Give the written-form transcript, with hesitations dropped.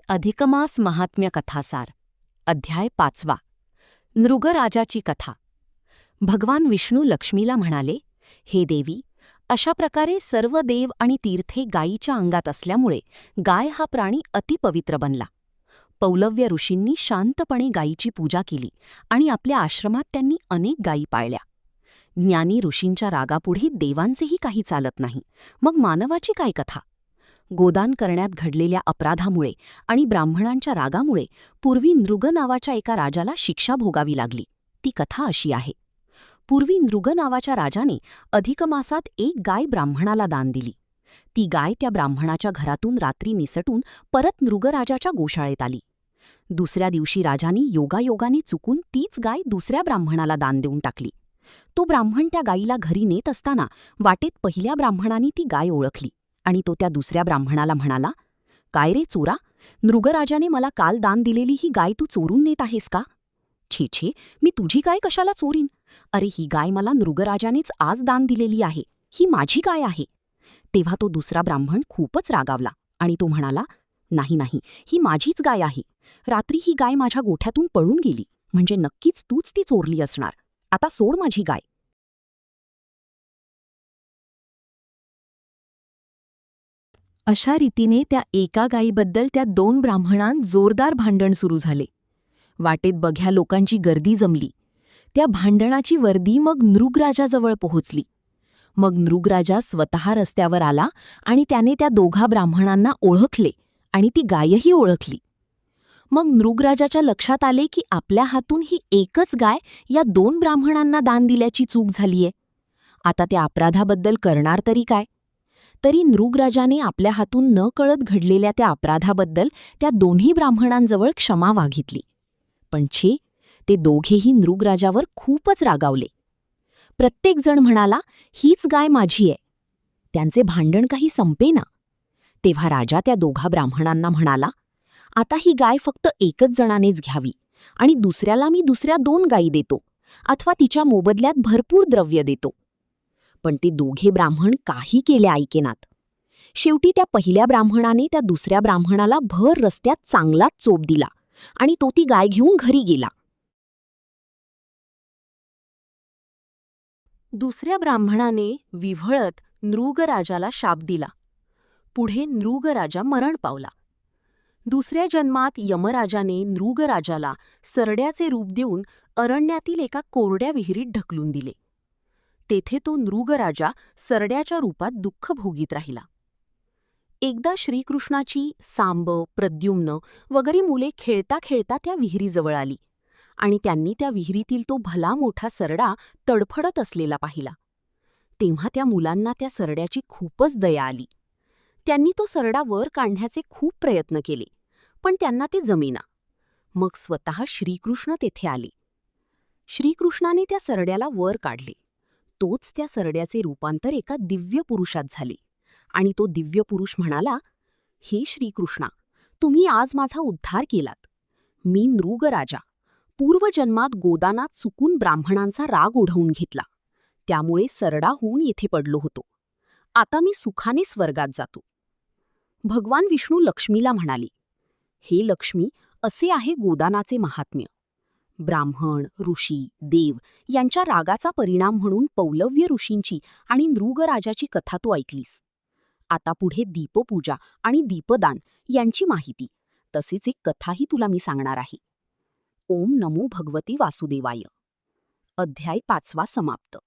अधिकमास महात्म्य कथासार अध्याय 5 नृगराजाची कथा. भगवान विष्णू लक्ष्मीला म्हणाले, हे देवी, अशा प्रकारे सर्व देव आणि तीर्थे गायीच्या अंगात असल्यामुळे गाय हा प्राणी अतिपवित्र बनला. पौलव्य ऋषींनी शांतपणे गायीची पूजा केली आणि आपल्या आश्रमात त्यांनी अनेक गायी पाळल्या. ज्ञानी ऋषींच्या रागापुढे देवांचेही काही चालत नाही, मग मानवाची काय कथा? गोदान करण्यात घडलेल्या अपराधामुळे आणि ब्राह्मणांच्या रागामुळे पूर्वी नृग नावाच्या एका राजाला शिक्षा भोगावी लागली. ती कथा अशी आहे. पूर्वी नृग नावाच्या राजाने अधिक मासात एक गाय ब्राह्मणाला दान दिली. ती गाय त्या ब्राह्मणाच्या घरातून रात्री निसटून परत नृगराजाच्या गोशाळेत आली. दुसऱ्या दिवशी राजाने योगायोगाने चुकून तीच गाय दुसऱ्या ब्राह्मणाला दान देऊन टाकली. तो ब्राह्मण त्या गायीला घरी नेत असताना वाटेत पहिल्या ब्राह्मणाने ती गाय ओळखली आणि तो त्या दुसऱ्या ब्राह्मणाला म्हणाला, काय रे चोरा, नृगराजाने मला काल दान दिलेली ही गाय तू चोरून नेत आहेस का? छे छे, मी तुझी गाय कशाला चोरीन? अरे, ही गाय मला नृगराजानेच आज दान दिलेली आहे, ही माझी गाय आहे. तेव्हा तो दुसरा ब्राह्मण खूपच रागावला आणि तो म्हणाला, नाही नाही, ही माझीच गाय आहे. रात्री ही गाय माझ्या गोठ्यातून पळून गेली, म्हणजे नक्कीच तूच ती चोरली असणार. आता सोड माझी गाय. अशा रीतीने त्या एका गायीबद्दल त्या दोन ब्राह्मणांत जोरदार भांडण सुरू झाले. वाटेत बघ्या लोकांची गर्दी जमली. त्या भांडणाची वर्दी मग नृगराजाजवळ पोहोचली. मग नृगराजा स्वतः रस्त्यावर आला आणि त्याने त्या दोघा ब्राह्मणांना ओळखले आणि ती गायही ओळखली. मग नृगराजाच्या लक्षात आले की आपल्या हातून ही एकच गाय या दोन ब्राह्मणांना दान दिल्याची चूक झालीये. आता त्या अपराधाबद्दल करणार तरी काय? तरी नृगराजाने आपल्या हातून न कळत घडलेल्या त्या अपराधाबद्दल त्या दोन्ही ब्राह्मणांजवळ क्षमा मागितली. पण छे, ते दोघेही नृगराजावर खूपच रागावले. प्रत्येकजण म्हणाला, हीच गाय माझी आहे. त्यांचे भांडण काही संपेना. तेव्हा राजा त्या दोघा ब्राह्मणांना म्हणाला, आता ही गाय फक्त एकच जणानेच घ्यावी आणि दुसऱ्याला मी दुसऱ्या 2 गायी देतो अथवा तिच्या मोबदल्यात भरपूर द्रव्य देतो. पण ते दोघे ब्राह्मण काही केले ऐकेनात. शेवटी त्या पहिल्या ब्राह्मणाने त्या दुसऱ्या ब्राह्मणाला भर रस्त्यात चांगलाच चोप दिला आणि तो ती गाय घेऊन घरी गेला. दुसऱ्या ब्राह्मणाने विव्हळत नृगराजाला शाप दिला. पुढे नृगराजा मरण पावला. दुसऱ्या जन्मात यमराजाने नृगराजाला सरड्याचे रूप देऊन अरण्यातील एका कोरड्या विहिरीत ढकलून दिले. तेथे तो नृगराजा सरड्याच्या रूपात दुःख भोगीत राहिला. एकदा श्रीकृष्णाची सांब, प्रद्युम्न वगैरे मुले खेळता खेळता त्या विहिरीजवळ आली आणि त्यांनी त्या विहिरीतील तो भला मोठा सरडा तडफडत असलेला पाहिला. तेव्हा त्या मुलांना त्या सरड्याची खूपच दया आली. त्यांनी तो सरडा वर काढण्याचे खूप प्रयत्न केले, पण त्यांना ते जमेना. मग स्वतः श्रीकृष्ण तेथे आले. श्रीकृष्णाने त्या सरड्याला वर काढले. तोच त्या सरड्याचे रूपांतर एका दिव्य पुरुषात झाले आणि तो दिव्य पुरुष म्हणाला, हे श्रीकृष्णा, तुम्ही आज माझा उद्धार केलात. मी नृगराजा पूर्वजन्मात गोदानात चुकून ब्राह्मणांचा राग ओढवून घेतला, त्यामुळे सरडा होऊन येथे पडलो होतो. आता मी सुखाने स्वर्गात जातो. भगवान विष्णू लक्ष्मीला म्हणाले, हे लक्ष्मी, असे आहे गोदानाचे महात्म्य. ब्राह्मण, ऋषी, देव यांच्या रागाचा परिणाम म्हणून पौलव्य ऋषींची आणि नृगराजाची कथा तू ऐकलीस. आता पुढे दीपपूजा आणि दीपदान यांची माहिती तसेच एक कथाही तुला मी सांगणार आहे. ओम नमो भगवते वासुदेवाय. अध्याय 5 समाप्त.